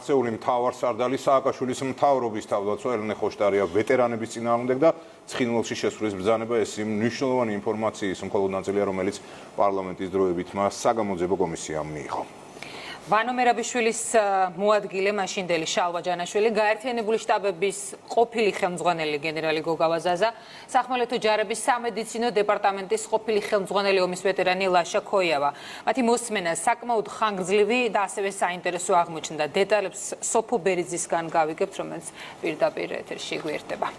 მოქცეული მთავარსარდალი სააკაშვილის მთავრობის თავდაცვა ელენე ხოშტარია ვეტერანების წინააღმდეგ და ცხინვალში შესვლის ბრძანება ეს მნიშვნელოვანი ინფორმაციის მხოლოდ ნაწილია, რომელიც პარლამენტის დროებით მას საგამოძიებო კომისიამ მიიღო. ვანო მერაბიშვილის მოადგილე მაშინდელი შალვა ჯანაშვილი, გაერთიანებული შტაბების ყოფილი ხელმძღვანელი გენერალი გოგა ვაზაზა, სახმელეთო ჯარების სამედიცინო დეპარტამენტის ყოფილი ხელმძღვანელი ომის ვეტერანი ლაშა ქოიავა. მათი მოსმენა საკმაოდ ხანგრძლივი და ასევე საინტერესო აღმოჩნდა. დეტალებს სოფო ბერიძისგან გავიგებთ, რომელიც პირდაპირ ეთერში გვერდება.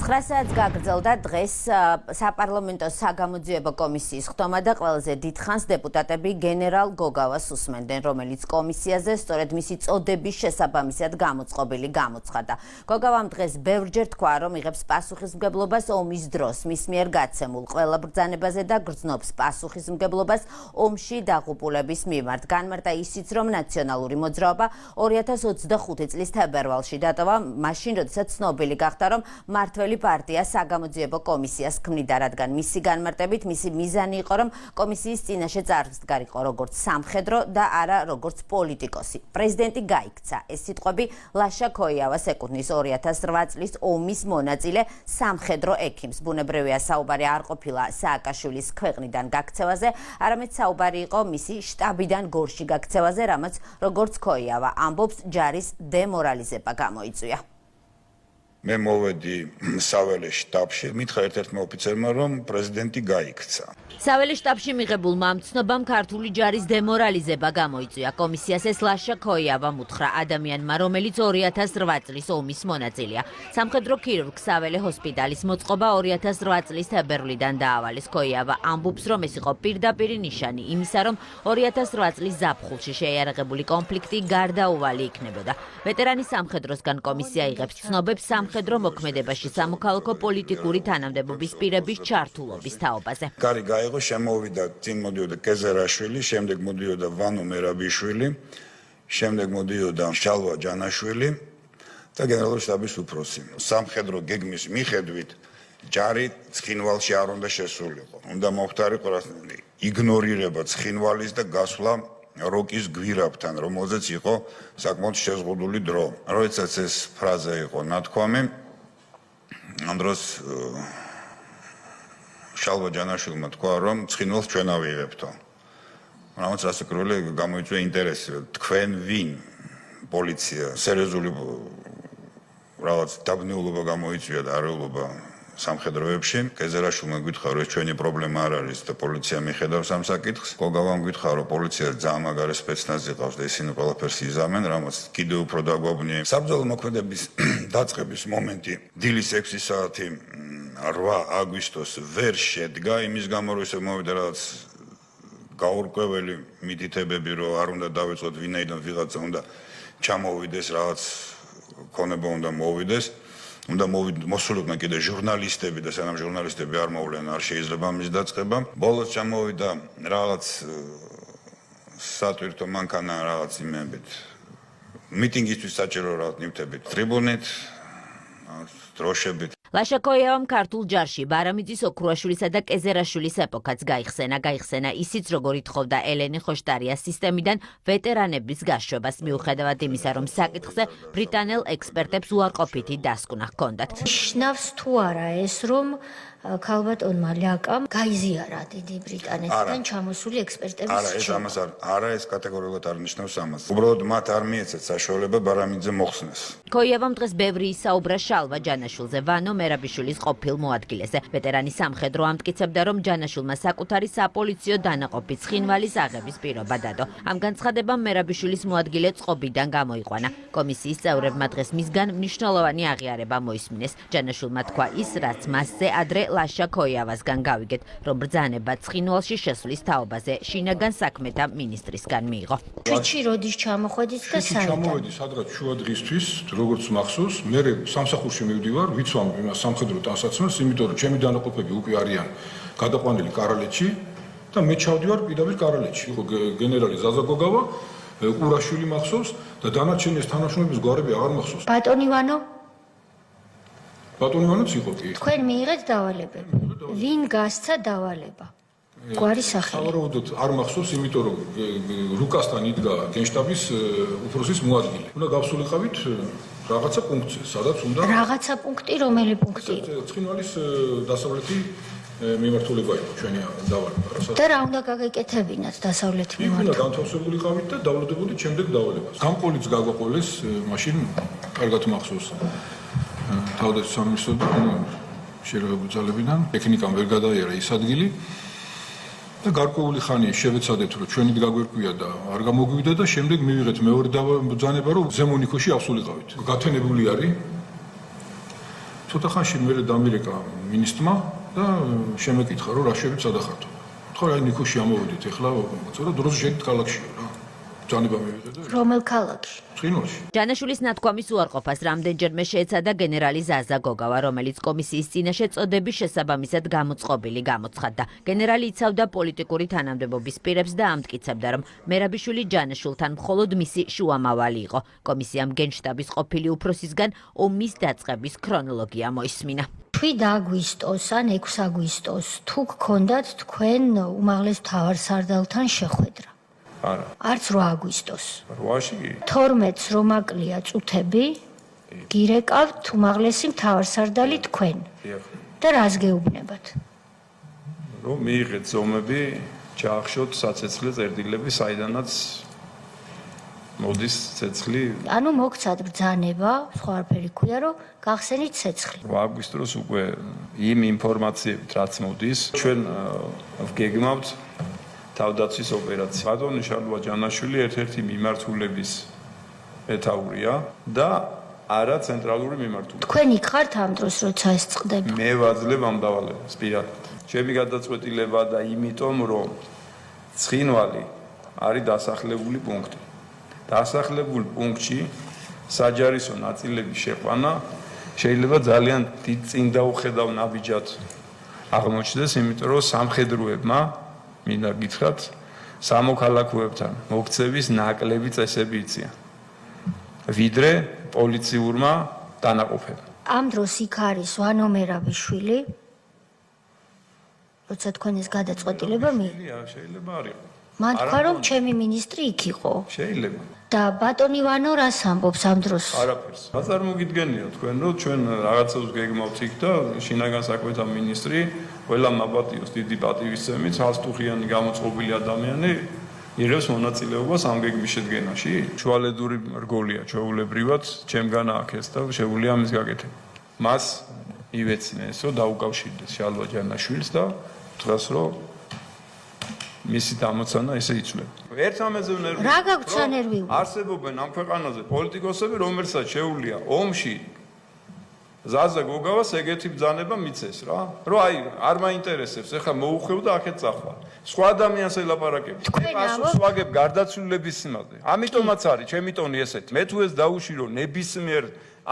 9 საათს გაგრძელდა დღეს საპარლამენტო საგამოძიებო კომისიის ხდომა და ყველაზე დიდხანს დეპუტატები გენერალ გოგავას უსმენდნენ, რომელიც კომისიაზე სწორედ მისი წოდების შესაბამისად გამოწყობილი გამოცხადა. გოგავამ დღეს ბევრჯერ თქვა, რომ იღებს პასუხისმგებლობას ომის დროს მის მიერ გაცემულ ყველა ბრძანებაზე და გრძნობს პასუხისმგებლობას ომში დაღუპულების მიმართ. განმარტა ისიც, რომ ნაციონალური მოძრაობა 2025 წლის თებერვალში დატოვა, მაშინ, როდესაც ცნობილი გახდა, რომ მართველი პარტია საგამოძიებო კომისიას ქმნიდა, რადგან მისი განმარტებით მისი მიზანი იყო, რომ კომისიის წინაშე წარსდგარიყო როგორც სამხედრო და არა როგორც პოლიტიკოსი. პრეზიდენტი გაიქცა. ეს სიტყვები ლაშა ქოიავას ეკუთვნის 2008 წლის ომის მონაწილე სამხედრო ექიმს. ბუნებრივია საუბარი არ ყოფილა სააკაშვილის ქვეყნიდან გაქცევაზე, არამედ საუბარი იყო მისი შტაბიდან გორში გაქცევაზე, რამაც როგორც ქოიავა ამბობს, ჯარის დემორალიზება გამოიწვია. მე მოვედი საველე შტაბში, მითხრა ერთ-ერთმა ოფიცერმა, რომ პრეზიდენტი გაიქცა. საველე შტაბში მიღებულმა ამ ცნობამ ქართული ჯარის დემორალიზება გამოიწვია. კომისიას ეს ლაშა ქოიავამ უთხრა ადამიანმა, რომელიც 2008 წლის ომის მონაწილეა. სამხედრო ქირურგ საველე ჰოსპიტალის მოწყობა 2008 წლის თებერვლიდან დაავალეს. ქოიავა ამბობს, რომ ეს იყო პირდაპირი ნიშანი იმისა, რომ 2008 წლის ზაფხულში შეიარაღებული კონფლიქტი გარდაუვალი იქნებოდა. ვეტერანი სამხედროსგან კომისია იღებს ცნობებს სამხედრო მოქმედებაში სამოქალაქო პოლიტიკური თანამდებობის პირების ჩართულობის თაობაზე. კარი გაიღო, შემოვიდა, წინ მოდიოდა კეზერაშვილი, შემდეგ მოდიოდა ვანო მერაბიშვილი, შემდეგ მოდიოდა შალვა ჯანაშვილი და გენერალური შტაბის უფროსი. სამხედრო გეგმის მიხედვით ჯარი ცხინვალში არ უნდა შესულიყო. უნდა მოხდარიყო იგნორირება ცხინვალის და გასვლა როკის გვირაბთან, რომელზეც იყო საკმაოდ შეზღუდული დრო. როდესაც ეს ფრაზა იყო ნათქვამი, ამ დროს შალვა ჯანაშვილმა თქვა, რომ ცხინვალს ჩვენ ავიღებთო. რამაც რასაკვირველია გამოიწვია ინტერესი, თქვენ ვინ? პოლიცია, სერიოზული რაღაც დაბნეულობა გამოიწვია და არეულობა სამხედროებში. კეზერაშვილმა გითხრა, რომ ეს ჩვენი პრობლემა არ არის და პოლიცია მიხედავს ამ საკითხს. გოგავამ გითხრა, რომ პოლიციას ძალიან მაგარი სპეცნაზი ყავს და ისინი ყველაფერს იზამენ, რამაც კიდევ უფრო დაგვაბნია. საბრძოლო მოქმედების დაწყების მომენტი დილის 6 საათი 8 აგვისტოს ვერ შედგა, იმის გამო რომ ისე მოვიდა რაღაც გაურკვეველი მითითებები, რომ არ უნდა დავიწყოთ ვინაიდან ვიღაცა უნდა ჩამოვიდეს, რაღაც ქონება უნდა მოვიდეს. უნდა მოსულიყვნენ კიდე ჟურნალისტები და სანამ ჟურნალისტები არ მოვლენ, არ შეიძლება მის დაწყება. ბოლოს ჩამოვიდა რაღაც სატვირთო მანქანა რაღაც იმებით. მიტინგისთვის საჭირო რაღაც ნივთებით, ტრიბუნით, დროშებით. ლაშა ქოიავამ ქართულ ჯარში ბარამიძის, ოქრუაშვილისა და კეზერაშვილის ეპოქაც გაიხსენა ისიც, როგორ ითხოვდა ელენე ხოშტარიას სისტემიდან ვეტერანების გაშვებას, მიუხედავად იმისა, რომ საკითხზე ბრიტანელ ექსპერტებს უარყოფითი დასკვნა ჰქონდათ. შნავს თუ არა ეს, რომ ქალბატონმა ლაკამ გაიზიარა დიდი ბრიტანეთიდან ჩამოსული ექსპერტების რჩევა. არა, ეს კატეგორიულად არ ნიშნავს ამას. უბრალოდ მათ არ მიეცეთ საშუალება ბარამიძე მოხსნეს. ქოიავამ დღეს ბევრი ისაუბრა შალვა ჯანაშვილზე, ვანო მერაბიშვილის ყოფილ მოადგილეზე. ვეტერანი სამხედრო ამტკიცებდა, რომ ჯანაშვილმა საკუთარი საპოლიციო დანაყოფი ცხინვალის აღების პირობა დადო. ამ განცხადებამ მერაბიშვილის მოადგილე წყობიდან გამოიყვანა. კომისიის წევრებმა დღეს მისგან მნიშვნელოვანი აღიარება მოისმინეს. ჯანაშვილმა თქვა ის, რაც მასზე ადრე ლაშა ქოიავასგან გავიგეთ, რომ ბრძანება ცხინვალში შესვლის თაობაზე შინაგან საქმეთა მინისტრისგან მიიღო. თვითში როდის ჩამოხვედით და საერთოდ ჩამოვედი სადღაც შუა დღისთვის, როგორც მახსოვს, მე სამსახურში მივდივარ, ვიცვამ იმას სამხედრო ტანსაცმელს, იმიტომ რომ ჩემი დანაყოფები უკვე არიან გადაყვანილი კარალეთში და მე ჩავდივარ პირდაპირ კარალეთში. იყო გენერალი ზაზა გოგავა, ყურაშვილი მახსოვს და დანარჩენი ეს თანაშრომების გვარები აღარ მახსოვს. ბატონი ვანო ბატონი ვანოც იყო კი. თქვენ მიიღეთ დავალებები. ვინ გასცა დავალება? გვარი სახელი. სავარაუდოდ არ მახსოვს, იმიტომ რომ რუკასთან იდგა გენშტაბის უფროსის მოადგილე. უნდა გავსულიყავით რაღაცა პუნქტზე, სადაც უნდა რაღაცა პუნქტი, რომელი პუნქტი? ცხინვალის დასავლეთი მიმართულება იყო ჩვენი დავალება. და რა უნდა გაგეკეთებინათ დასავლეთი იქ უნდა მიმართულება? განთავსებულიყავით და დავალდებოდით შემდეგ დავალებას. გამყოლიც გაგვაყოლეს, მაშინ კარგად მახსოვს. თავდაცვის სამინისტროდან შეერაღებული ძალებიდან ტექნიკამ ვერ გადაიარა ის ადგილი. და გარკვეული ხანი შევეცადეთ, რომ ჩვენი გაგვერკვია და არ გამოგვივიდა და შემდეგ მივიღეთ მეორე ბრძანება, რომ ზემო ნიქოში ავსულიყავით. გათენებული არის. ცოტა ხანში მერე დამირეკა მინისტრმა და შემეკითხა, რომ რა შევით სადახართო. თქვა, აი ნიქოში ამოვიდით, ეხლა ცოტა დროს შეით ქალაქშიო რა. ბრძანება მივიღეთ და რომელ ქალაქში? ცხინვალში. ჯანაშულის ნათქვამის უარყოფას რამდენჯერმე შეეცადა გენერალი ზაზა გოგავა, რომელიც კომისიის წინაშე წოდების შესაბამისად გამოწყობილი გამოცხადდა. გენერალი იცავდა პოლიტიკური თანამდებობის პირებს და ამტკიცებდა, რომ მერაბიშვილი ჯანაშულთან მხოლოდ მისი შუამავალი იყო. კომისიამ გენშტაბის ყოფილი უფროსისგან ომის დაწყების ქრონოლოგია მოისმინა. 7 აგვისტოს ან 6 აგვისტოს თუ გქონდათ თქვენ უმაღლეს მთავარსარდალთან შეხვედრა? არა. არც 8 აგვისტოს. 8-ში კი? 12-ს რომ აკლია წუთები, გირეკავთ უმაღლესი მთავარსარდალი თქვენ. და რას გეუბნებათ? რომ მიიღეთ ზომები, ჩაახშოთ საცეცხლე წერტილები, საიდანაც მოდის ცეცხლი. ანუ მოგცათ ბრძანება, სხვა არაფერი ქვია, რომ გახსენით ცეცხლი. 8 აგვისტოს უკვე იმ ინფორმაციებით რაც მოდის, ჩვენ ვგეგმავთ თავდაცვის ოპერაცია. ბატონი შალვა ჯანაშვილი ერთ-ერთი მიმართულების მეთაურია და არა ცენტრალური მიმართულება. თქვენ იქ ხართ ამ დროს, როცა ეს წყდება? მე ვაძლევ ამ დავალებას პირადად. ჩემი გადაწყვეტილება და იმიტომ რომ ცხინვალი არის დასახლებული პუნქტი. დასახლებულ პუნქტში საჯარისო ნაწილების შეყვანა შეიძლება ძალიან დიდ წინ დაუხედავ ნაბიჯად აღმოჩნდეს, იმიტომ რომ სამხედროებმა მინდა გითხრათ, სამოქალაქოებთან მოქცევის ნაკლები წესები იციან. ვიდრე პოლიციურმა დანაყოფებმა. ამ დროს იქ არის ვანო მერაბიშვილი. როცა თქვენ ეს გადაწყვეტილება შეიძლება არ იყოს. მან თქვა, რომ ჩემი მინისტრი იქ იყო. შეიძლება. და ბატონი ვანო რას ამბობს ამ დროს? არაფერს. რა წარმოგიდგენია თქვენ, რომ ჩვენ რაღაცებს გეგმავთ იქ და შინაგან საქმეთა მინისტრი ყველა მაპატიოს დიდი პატივისცემით, ალსტუხიანი გამოწყობილი ადამიანი იღებს მონაწილეობას ამ გეგმის შედგენაში. შუალედური რგოლია ჩვეულებრივად, ჩემგანა აქ ეს და შეუძლია ამის გაკეთება. მას ივეცინეს, რომ დაუკავშირდეს შალვა ჯანაშვილს და უთხრას, რომ მისი დამოცანა ესე იცვლება. ერთ ამაზე ვნერვი. რა გაგვცა ნერვიული? არსებობენ ამ ქვეყანაზე პოლიტიკოსები, რომელსაც შეუძლია ომში ზაზა გოგავას ეგეთი ბრძანება მიცეს რა. რომ აი არ მაინტერესებს, ეხლა მოუხევ და აქეთ წახვალ. სხვა ადამიანს ელაპარაკებს. პასუხს ვაგებ გარდაცვლილების სიმაზე. ამიტომაც არის ჩემი ტონი ესეთი. მე თუ ეს დაუშირო ნებისმიერ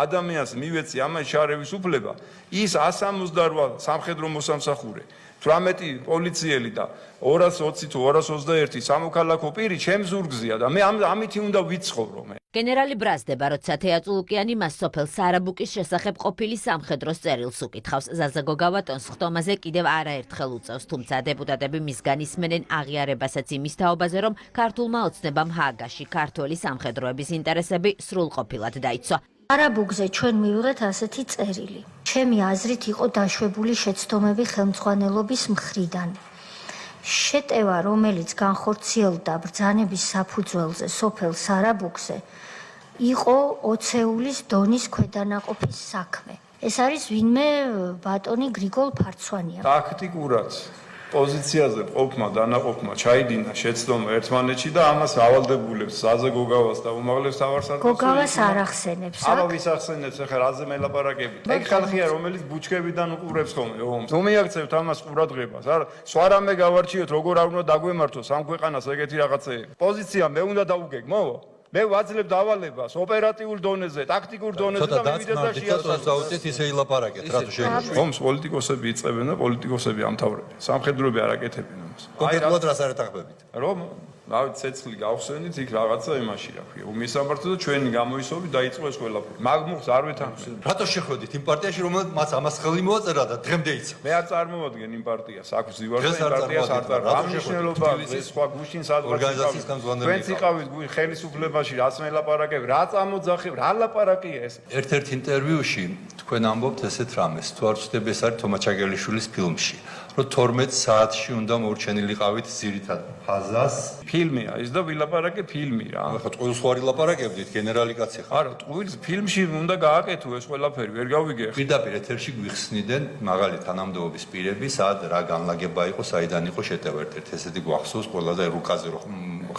ადამიანს მივეცი ამან შარევის უფლება, ის 168 სამხედრო მოსამსახურე 18 პოლიციელი და 220 თუ 221 სამოქალაქო პირი ჩემ ზურგზეა და მე ამით უნდა ვიცხოვრო მე. გენერალი ბრაზდება, როცა თეატ ლუკიანი მას სოფელ სარაბუკის შესახებ ყოფილი სამხედროს წერილს უკითხავს. ზაზა გოგავა ტონს ხტომაზე კიდევ არაერთხელ უწევს, თუმცა დეპუტატები მისგან ისმენენ აღიარებასაც იმის თაობაზე, რომ ქართულმა ოცნებამ ჰააგაში ქართველი სამხედროების ინტერესები სრულყოფილად დაიცვა. არაბუგზე ჩვენ მივიღეთ ასეთი წერილი. ჩემი აზრით იყო დაშვებული შეცდომები ხელმძღვანელობის მხრიდან. შეტევა, რომელიც განხორციელდა ბრძანების საფუძველზე სოფელ სარაბუგზე, იყო ოცეულის დონის ქვედანაყოფის საქმე. ეს არის ვინმე ბატონი გრიგოლ ფარცვანია. ტაქტიკურად პოზიციაზე ყოფმა დანაყოფმა ჩაიდინა შეცდომა ერთმანეთში და ამას ავალდებულებს ზაზა გოგავას და უმაღლეს მთავარსარდალს. გოგავას არ ახსენებს, აბა ვის ახსენებს ახლა რაზე მელაპარაკებით? ეგ ხალხია რომელიც ბუჩქებიდან უყურებს ხოლმე ომს. თუ მიაქცევთ ამას ყურადღებას, არა სხვა რამე გავარჩიოთ, როგორ არ უნდა დაგვემართოს ამ ქვეყანას ეგეთი რაღაცეები. პოზიცია მე უნდა დაუგეგმო? მე ვაძლევ დავალებას ოპერატიულ დონეზე, ტაქტიკურ დონეზე და მივიდეთ და შეასრულოთ. დაუწეთ ისე ილაპარაკეთ, რატო შეიძლება? ომს პოლიტიკოსები იწყებენ და პოლიტიკოსები ამთავრებენ. სამხედროები არ აკეთებენ ამას. კონკრეტულად რას არ ეთანხმებით? რომ რავი ცეცხლი გავხსენით იქ რაღაცა იმაში რა ქვია უმისამართო და ჩვენი გამოისობით დაიწყო ეს ყველაფერი მაგმუხს არ ვეთანხმები რატო შეხვედით იმ პარტიაში რომელსაც მას ამას ხელი მოაწერა და დღემდე იცავ მე არ წარმოვადგენ იმ პარტიას აქ ვზივარ და იმ პარტიას არ წარმოვადგენ ამ მნიშვნელობა ეს სხვა გუშინ სადღაც ორგანიზაციის გამგზავნელი თქვენც იყავით ხელისუფლებაში რაც მელაპარაკებ რა წამოძახებ რა ლაპარაკია ეს ერთ-ერთ ინტერვიუში თქვენ ამბობთ ესეთ რამეს თუ არ ვცდები ეს არის თომა ჩაგევლიშვილის ფილმში რომ 12 საათში უნდა მოურჩენილიყავით ძირითად ფაზას ფილმია ის და ვილაპარაკე ფილმი რა ახლა ტყუილს ხوارი ლაპარაკებდით გენერალი კაცი ხარ არა ტყუილს ფილმში უნდა გააკეთო ეს ყველაფერი ვერ გავიგე პირდაპირ ეთერში გვიხსნიდნენ მაღალი თანამდებობის პირები სად რა განლაგება იყო საიდან იყო შეტევა ერთ-ერთ ესეთი გვახსოვს ყველა და რუკაზე რო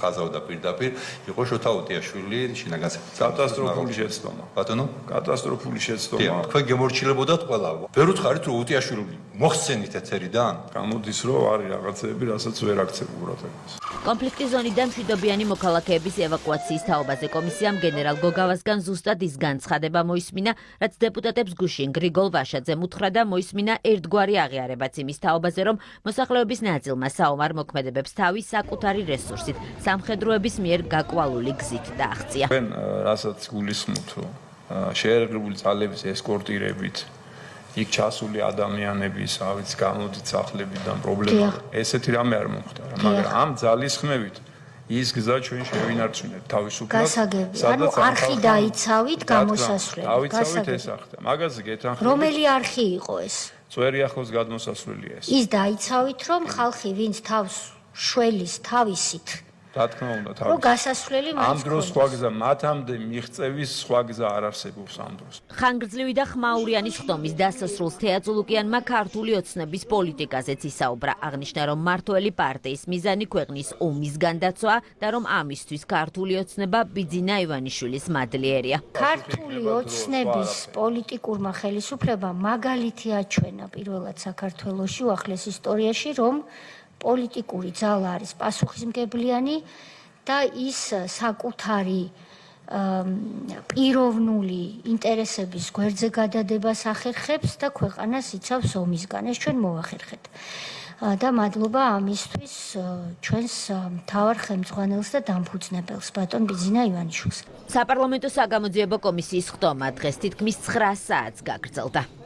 ხაზავდა პირდაპირ იყო შოთა უტიაშვილი შინაგან კატასტროფული შეცდომა ბატონო კატასტროფული შეცდომა თქვენ გემორჩილებოდათ ყველა ვერ უთხარით რომ უტიაშვილი მოხსენით ეთერიდან გამოდის რომ არის რაღაცეები რასაც ვერ აქცევ ყურადღებას კონფლიქტის ზონიდან მშვიდობიანი მოქალაქეების ევაკუაციის თაობაზე კომისიამ გენერალ გოგავასგან ზუსტად ის განცხადება მოისმინა, რაც დეპუტატებს გუშინ გრიგოლ ვაშაძემ უთხრა და მოისმინა ერთგვარი აღიარებაც იმის თაობაზე, რომ მოსახლეობის ნაწილმა საომარ მოქმედებებს თავის საკუთარი რესურსით სამხედროების მიერ გაკვალული გზით დააღწია. თქვენ რასაც გულისხმობთ, რომ შეერგლებული ძალების ესკორტირებით იქ ჩასული ადამიანების, ავიც გამოდით სახლებიდან პრობლემა. ესეთი რამე არ მომხდარა, მაგრამ ამ ძალისხმევით ის გზა ჩვენ შევინარჩუნებთ თავისუფლად. გასაგებია. ანუ არხი დაიცავით გამოსასვლელი. დავიცავით ეს ახლა. მაგაზე გეთანხმებით. რომელი არხი იყო ეს? წვერი ახლოს გადმოსასვლელია ეს. ის დაიცავით, რომ ხალხი ვინც თავს შველის თავისით რა თქმა უნდა რომ გასასვლელი მაინც ამ დროს სხვა გზა მათამდე მიღწევის სხვა გზა არ არსებობს ამ დროს. ხანგრძლივი და ხმაურიანი სხდომის დასასრულს თეატ ლუკიანმა ქართული ოცნების პოლიტიკაზეც ისაუბრა. აღნიშნა, რომ მმართველი პარტიის მიზანი ქვეყნის ომის განდაცვა და რომ ამისთვის ქართული ოცნება ბიძინა ივანიშვილის მადლიერია. ქართული ოცნების პოლიტიკურმა ხელისუფლებამ მაგალითი აჩვენა პირველად საქართველოში უახლეს ისტორიაში, რომ პოლიტიკური ძალა არის პასუხისმგებლიანი და ის საკუთარი პიროვნული ინტერესების გვერდზე გადადებას ახერხებს და ქვეყანას იცავს ომისგან. ეს ჩვენ მოვახერხეთ. და მადლობა ამისთვის ჩვენს მთავარ ხელმძღვანელს და დამფუძნებელს ბატონ ბიძინა ივანიშვილს. საპარლამენტო საგამოძიებო კომისიის ხდომა დღეს თითქმის 9 საათს გაგრძელდა.